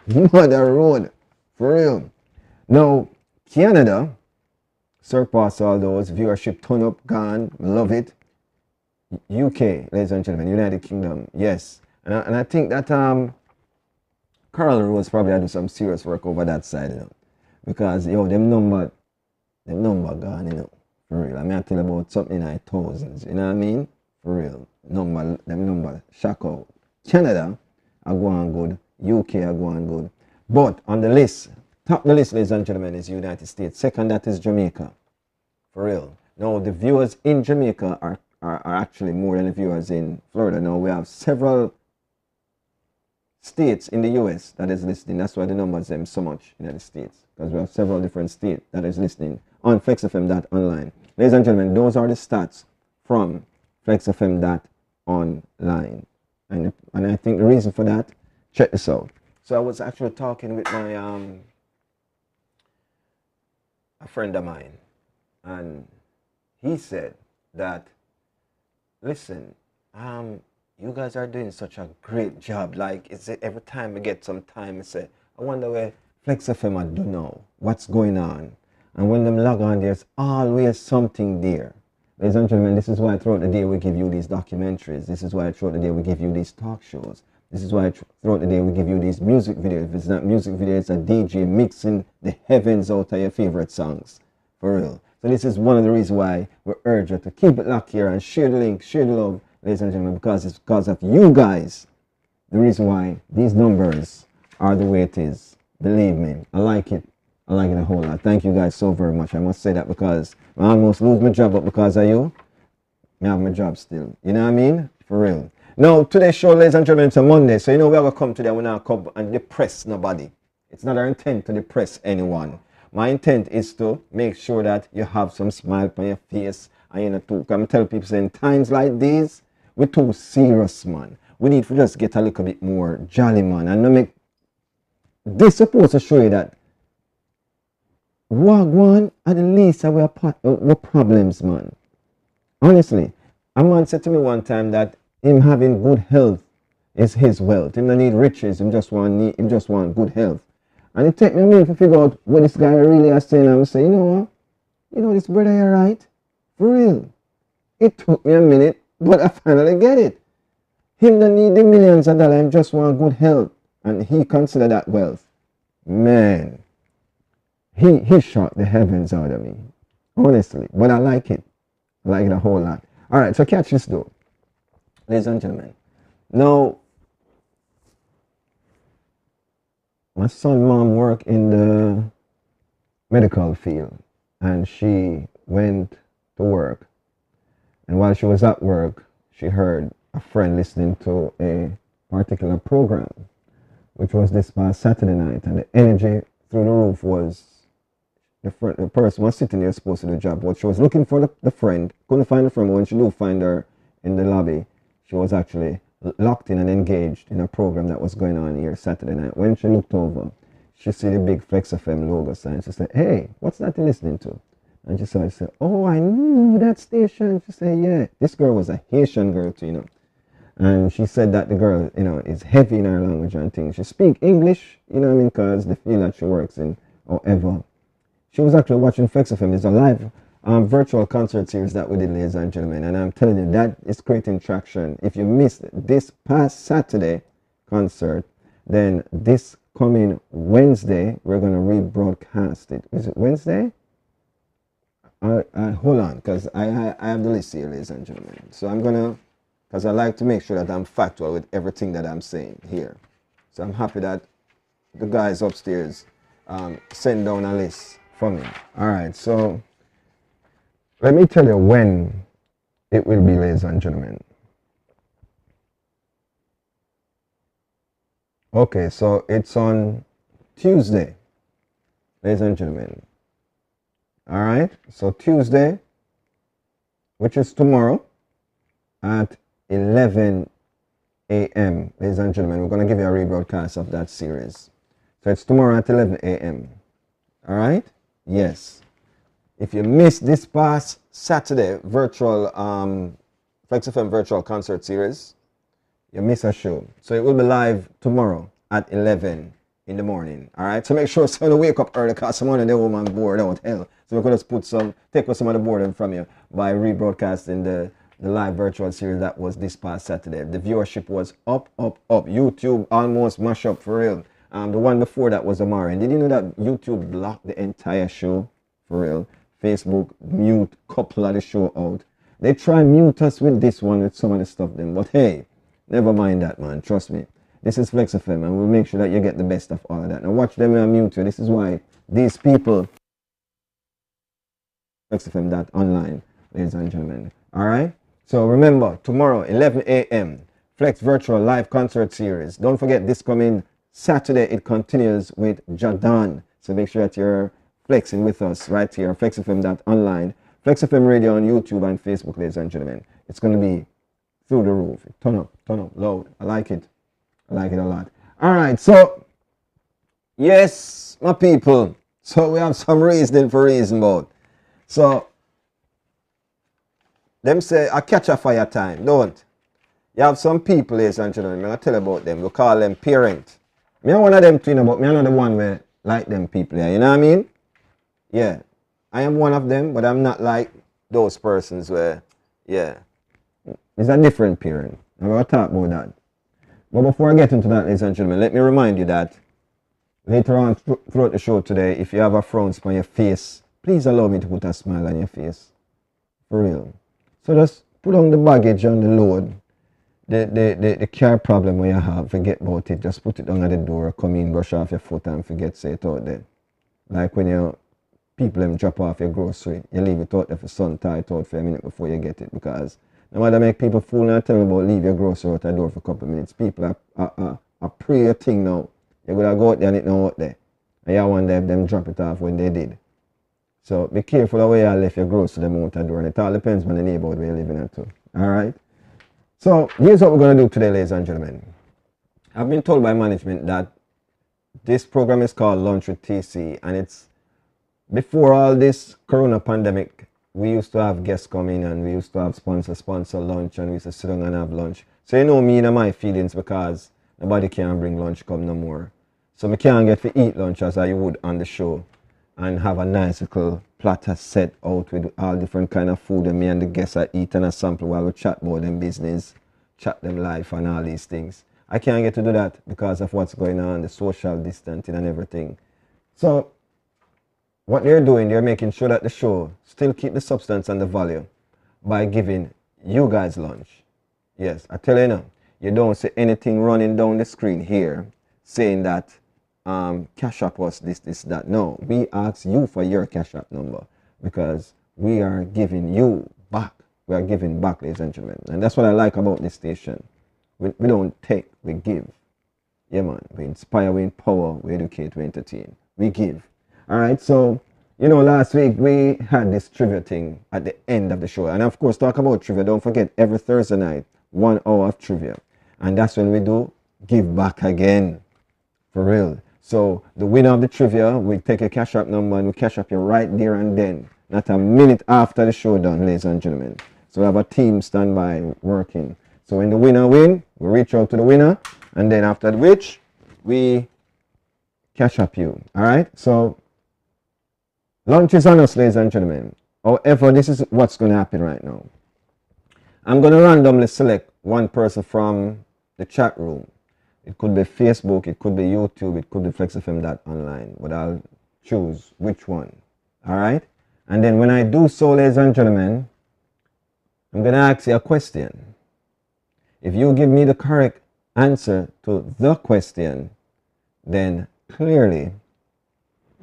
Mother road. For real. Now, Canada surpassed all those. Viewership ton up, gone. Love it. UK, ladies and gentlemen, United Kingdom, yes. And I think that Carl Rose probably had to do some serious work over that side, you know. Because them number gone, you know. For real. I mean I tell you about something like thousands, you know what I mean? For real. Them number shock out. Canada are going good. UK are going good. But on the list, top of the list, ladies and gentlemen, is United States. Second, that is Jamaica. For real. Now, the viewers in Jamaica are actually more than the viewers in Florida. Now, we have several states in the US that is listening. That's why the numbers them so much in the States. Because we have several different states that is listening on FlexFM.online. Ladies and gentlemen, those are the stats from FlexFM.online. And I think the reason for that, check this out. So I was actually talking with my a friend of mine, and he said that, listen, you guys are doing such a great job. Like, it's every time we get some time, I say, I wonder where Flexx FM I don't know what's going on. And when them log on, there's always something there. Ladies and gentlemen, this is why throughout the day we give you these documentaries. This is why throughout the day we give you these talk shows. This is why throughout the day we give you these music videos. If it's not music videos, it's a DJ mixing the heavens out of your favorite songs. For real. So this is one of the reasons why we urge you to keep it locked here and share the link, share the love, ladies and gentlemen, because it's because of you guys. The reason why these numbers are the way it is. Believe me, I like it. I like it a whole lot. Thank you guys so very much. I must say that because I almost lose my job, but because of you, I have my job still. You know what I mean? For real. Now, today's show, ladies and gentlemen, it's a Monday. So, you know, we're going to come today. We're not going to come and depress nobody. It's not our intent to depress anyone. My intent is to make sure that you have some smile on your face. And you know, I'm telling people, in times like these, we're too serious, man. We need to just get a little bit more jolly, man. And make this supposed to show you that Wagwan at the least are our problems, man. Honestly, a man said to me one time that him having good health is his wealth. Him don't need riches, him just want good health. And it take me a minute to figure out what this guy really is saying. I'm saying, you know what? You know this brother here, right? For real. It took me a minute, but I finally get it. Him don't need the millions of dollars, him just want good health. And he consider that wealth. Man. He shot the heavens out of me. Honestly. But I like it. I like it a whole lot. Alright, so catch this though. Ladies and gentlemen. Now, my son's mom worked in the medical field. And she went to work. And while she was at work, she heard a friend listening to a particular program, which was this past Saturday night. And the energy through the roof was, the person was sitting there supposed to do the job. But she was looking for the friend, couldn't find the friend. But when she did find her in the lobby, she was actually locked in and engaged in a program that was going on here Saturday night. When she looked over, she see the big Flexx FM logo sign. She said, "Hey, what's that you listening to?" And she said, "Oh, I know that station." She said, "Yeah." This girl was a Haitian girl too, you know. And she said that the girl, you know, is heavy in her language and things. She speak English, you know what I mean, because the field that she works in, however. She was actually watching Flexx FM. It's a live virtual concert series that we did, ladies and gentlemen. And I'm telling you, that is creating traction. If you missed this past Saturday concert, then this coming Wednesday, we're going to rebroadcast it. Is it Wednesday? Hold on, because I have the list here, ladies and gentlemen. So I'm going to, because I like to make sure that I'm factual with everything that I'm saying here. So I'm happy that the guys upstairs send down a list for me. All right, so let me tell you when it will be, ladies and gentlemen. Okay, so it's on Tuesday, ladies and gentlemen. All right, so Tuesday, which is tomorrow, at 11 a.m., ladies and gentlemen. We're going to give you a rebroadcast of that series. So it's tomorrow at 11 a.m. All right? Yes. If you missed this past Saturday virtual Flexx FM virtual concert series, you miss a show. So it will be live tomorrow at 11 in the morning. All right, so make sure someone wake up early because someone in the woman bored out hell. So we could just take some of the boredom from you by rebroadcasting the live virtual series that was this past Saturday. The viewership was up. YouTube almost mash up for real. The one before that was Amari. And did you know that YouTube blocked the entire show for real? Facebook mute couple of the show out. They try mute us with this one with some of the stuff then, but hey, never mind that, man. Trust me. This is Flexx FM, and we'll make sure that you get the best of all of that. Now watch them mute you. This is why these people Flexx FM that online, ladies and gentlemen. Alright? So remember, tomorrow, 11 a.m., Flexx Virtual Live Concert Series. Don't forget, this coming Saturday, it continues with Jadon. So make sure that you're flexing with us right here, FlexxFM.online, Flexx FM Radio on YouTube and Facebook, ladies and gentlemen. It's going to be through the roof. Turn up, loud. I like it. I like it a lot. Alright, so, yes, my people. So we have some reason for reason about. So, them say, I catch a fire time, don't? You have some people, ladies and gentlemen, I'm going to tell you about them. We call them parent. Me are one of them too, but me are not the one where like them people here, you know what I mean? Yeah. I am one of them, but I'm not like those persons where, yeah. It's a different parent. I'm going to talk about that. But before I get into that, ladies and gentlemen, let me remind you that later on throughout the show today, if you have a frown on your face, please allow me to put a smile on your face. For real. So just put on the baggage on the load. The car problem where you have, forget about it. Just put it down at the door, come in, brush off your foot and forget say it out there. Like when people them drop off your grocery, you leave it out there for sun, tie it out for a minute before you get it, because no matter make people fool and tell me about leave your grocery out the door for a couple of minutes. People are pray a thing now. You're gonna go out there and it not out there. And you wonder if them drop it off when they did. So be careful of where you left your grocery them out the door, and it all depends on the neighborhood where you're living at too. Alright? So here's what we're gonna do today, ladies and gentlemen. I've been told by management that this program is called Lunch with TC, and it's before all this corona pandemic. We used to have guests come in and we used to have sponsor lunch, and we used to sit down and have lunch. So you know me and my feelings, because nobody can bring lunch come no more. So I can't get to eat lunch as I would on the show and have a nice little platter set out with all different kind of food, and me and the guests are eat and a sample while we chat about them business, chat them life and all these things. I can't get to do that because of what's going on, the social distancing and everything. So what they're doing, they're making sure that the show still keep the substance and the value by giving you guys lunch. Yes, I tell you now, you don't see anything running down the screen here saying that cash up us this, that. No, we ask you for your cash up number because we are giving you back. We are giving back, ladies and gentlemen. And that's what I like about this station. We don't take, we give. Yeah, man. We inspire, we empower, we educate, we entertain. We give. All right, so, you know, last week we had this trivia thing at the end of the show. And of course, talk about trivia. Don't forget, every Thursday night, 1 hour of trivia. And that's when we do give back again. For real. So the winner of the trivia, we take a cash up number and we cash up you right there and then. Not a minute after the show done, ladies and gentlemen. So we have a team standby working. So when the winner win, we reach out to the winner. And then after which, we cash up you. Alright? So lunch is on us, ladies and gentlemen. However, this is what's going to happen right now. I'm going to randomly select one person from the chat room. It could be Facebook, it could be YouTube, it could be FlexxFM.online, but I'll choose which one. Alright? And then when I do so, ladies and gentlemen, I'm going to ask you a question. If you give me the correct answer to the question, then clearly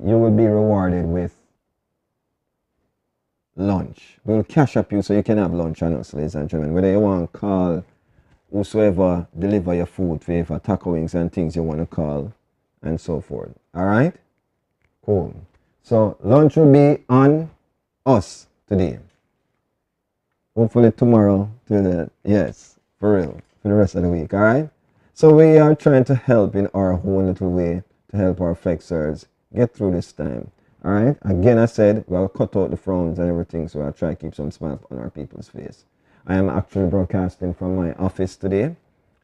you will be rewarded with lunch. We'll cash up you so you can have lunch on us, ladies and gentlemen. Whether you want to call whosoever deliver your food for taco wings and things you want to call and so forth. Alright? Cool. So lunch will be on us today. Hopefully tomorrow to the, yes, for real, for the rest of the week. Alright? So we are trying to help in our own little way to help our flexers get through this time. Alright? Again, I said we'll cut out the frowns and everything, so I'll try to keep some smiles on our people's face. I am actually broadcasting from my office today,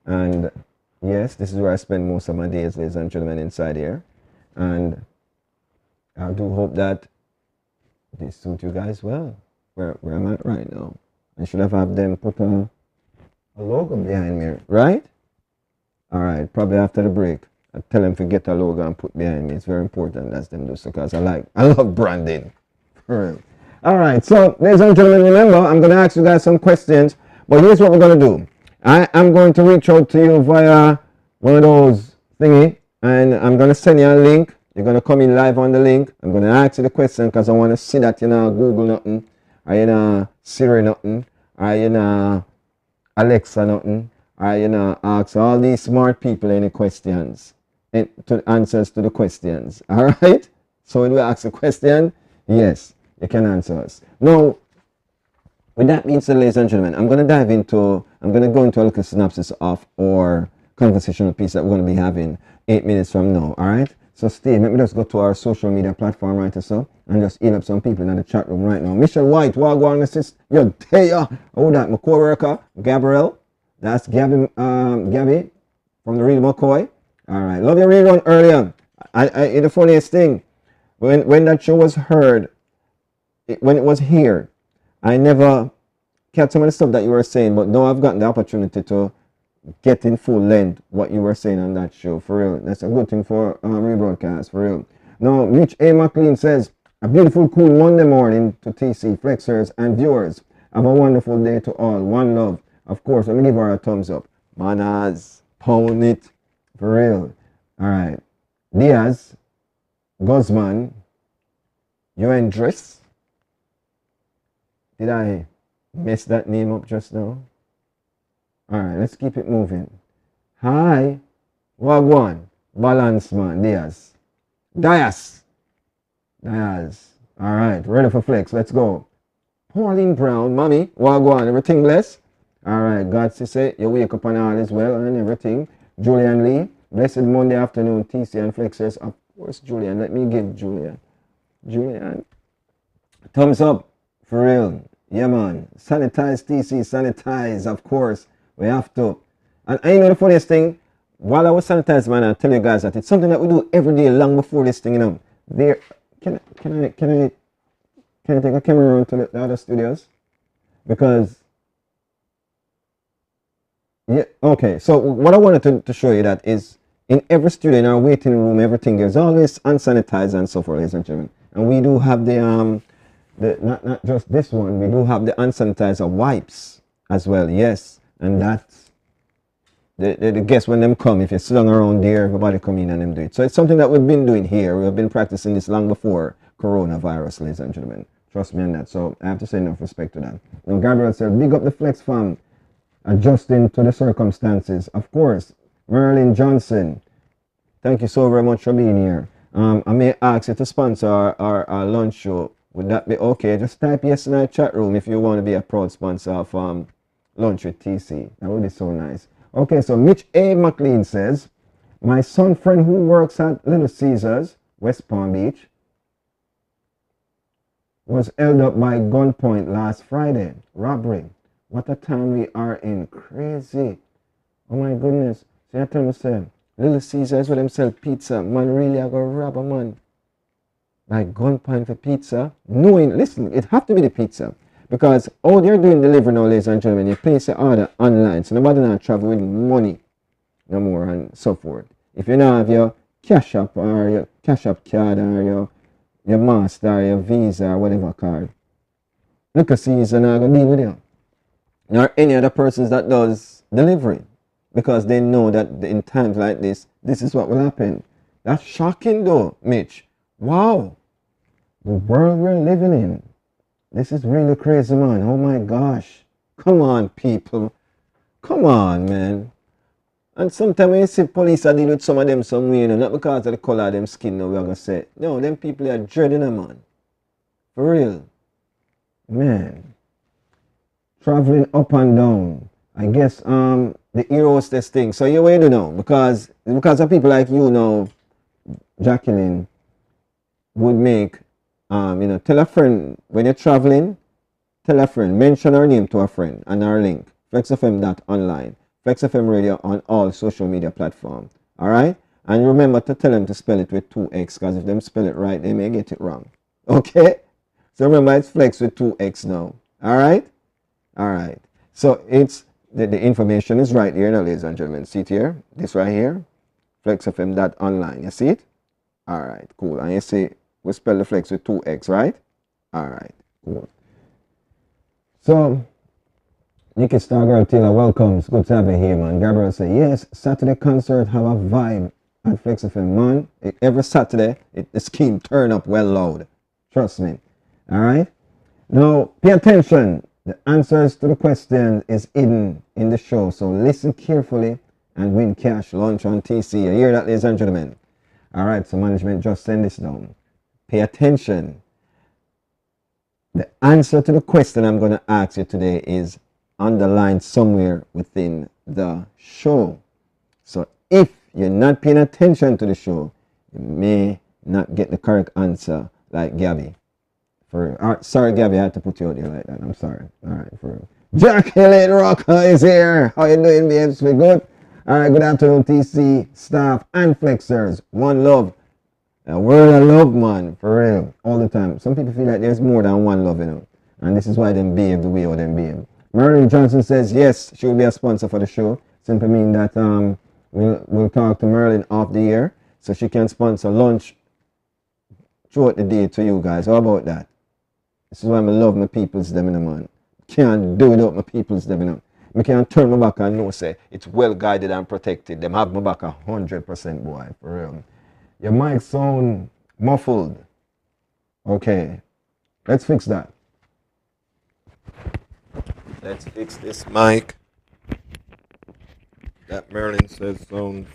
and Yes, this is where I spend most of my days, ladies and gentlemen, inside here. And I do hope that this suits you guys well, where I'm at right now. I should have had them put a logo behind me, right? All right, probably after the break. I tell them to get a logo and put behind me. It's very important as them do so, because I love branding. For real. All right, so ladies and gentlemen, remember, I'm going to ask you guys some questions, but here's what we're going to do. I am going to reach out to you via one of those thingy, and I'm going to send you a link. You're going to come in live on the link. I'm going to ask you the question because I want to see that you know Google nothing, or you know Siri nothing, or you know Alexa nothing, or you know ask all these smart people any questions, and to answers to the questions. All right. So when we ask a question, yes, you can answer us. Now, with that being said, ladies and gentlemen, I'm going to go into a little synopsis of our conversational piece that we're going to be having 8 minutes from now. All right. So Steve, let me just go to our social media platform right or so and just email up some people in the chat room right now. Michelle White, Wagwan assist. Yo, there. Oh, that my co-worker, Gabrielle. That's Gabby from the Real McCoy. All right. Love your rerun earlier. The funniest thing, when that show was heard, when it was here, I never catch some of the stuff that you were saying, but now I've gotten the opportunity to get in full length what you were saying on that show, for real. That's a good thing for rebroadcast, for real. Now, Mitch A. McLean says, a beautiful, cool Monday morning to TC, Flexers, and viewers. Have a wonderful day to all. One love. Of course, let me give her a thumbs up. Manas, pound it, for real. All right. Diaz, Guzman, Yoendris. Did I mess that name up just now? All right, let's keep it moving. Hi, Wagwan, Balance Man, Diaz. All right, ready for Flex, let's go. Pauline Brown, Mommy, Wagwan, everything blessed? All right, God say you wake up and all is well and everything. Julian Lee, blessed Monday afternoon, TC and Flexers. Of course, Julian, let me give Julian. Thumbs up, for real. Yeah, man. Sanitize, TC, sanitize, of course. We have to. And I know the funniest thing, while I was sanitizing, man, I tell you guys that it's something that we do every day long before this thing, you know. There, can I take a camera around to the other studios? Because, yeah, okay. So what I wanted to show you that is in every studio, in our waiting room, everything, there's always unsanitized and so forth, ladies and gentlemen. And we do have not just this one, we do have the unsanitizer wipes as well, yes. And that's the guests when them come, if you sit down around there, everybody come in and them do it. So it's something that we've been doing here. We've been practicing this long before coronavirus, ladies and gentlemen. Trust me on that. So I have to say enough respect to that. Now Gabriel said, big up the Flex fam, adjusting to the circumstances. Of course, Merlin Johnson, thank you so very much for being here. I may ask you to sponsor our lunch show. Would that be okay? Just type yes in our chat room if you want to be a proud sponsor of Lunch with TC. That would be so nice. Okay, so Mitch A. McLean says, my son friend who works at Little Caesars, West Palm Beach, was held up by gunpoint last Friday. Robbery. What a time we are in. Crazy. Oh my goodness. So I tell me, say, Little Caesars where them sell pizza. Man, really, I go rob a man by gunpoint for pizza. Knowing, listen, it have to be the pizza. Because all they're doing delivery now, ladies and gentlemen, you place your order online. So nobody not travel with money no more and so forth. If you don't have your Cash App or your Cash App card or your Master or your Visa or whatever card, look at Caesar not going to deal with you. Nor any other persons that does delivery. Because they know that in times like this is what will happen. That's shocking though, Mitch. Wow. The world we're living in. This is really crazy, man. Oh my gosh. Come on, people. Come on, man. And sometimes when you see police are dealing with some of them some way, you know, not because of the color of them skin, no, we're going to say. No, them people are dreading them, man. For real. Man. Traveling up and down. I guess the ear hostess thing. So you wait to know. Because of people like you now, Jacqueline, would make tell a friend when you're traveling, tell a friend, mention our name to a friend and our link, flexfm.online. Flex FM Radio on all social media platforms. Alright? And remember to tell them to spell it with 2x, because if them spell it right, they may get it wrong. Okay? So remember, it's Flex with 2x now. Alright? Alright. So it's the information is right here now, ladies and gentlemen. See it here? This right here? FlexFM.online. You see it? Alright, cool. And you see we spell the Flex with 2x, right? Alright, cool. So Nikki Stargirl Taylor, welcome. It's good to have you here, man. Gabriel say, yes, Saturday concert have a vibe at Flex FM, man. Every Saturday, the scheme turn up well loud. Trust me. Alright? Now, pay attention. The answers to the question is hidden in the show, so listen carefully and win cash lunch on TC. You hear that, ladies and gentlemen? Alright, so management, just send this down. Pay attention. The answer to the question I'm going to ask you today is underlined somewhere within the show. So if you're not paying attention to the show, you may not get the correct answer like Gabby. Sorry, Gabby, I had to put you out there like that. I'm sorry. All right, for real. Jack Elliott Rocker is here. How you doing, babes? We good? All right, good afternoon, TC staff and flexers. One love. A world of love, man, for real, all the time. Some people feel like there's more than one love, you know, and this is why them behave the way how them behave. Merlin Johnson says yes, she will be a sponsor for the show. Simply mean that we'll talk to Merlin off the air so she can sponsor lunch throughout the day to you guys. How about that? This is why I love my people's them, you know, man. Can't do without my people's them, you know. I can't turn my back and know say it's well guided and protected. Them have my back 100%, boy, for real. Your mic sound muffled. Okay, let's fix that. Let's fix this mic. That Merlin says sound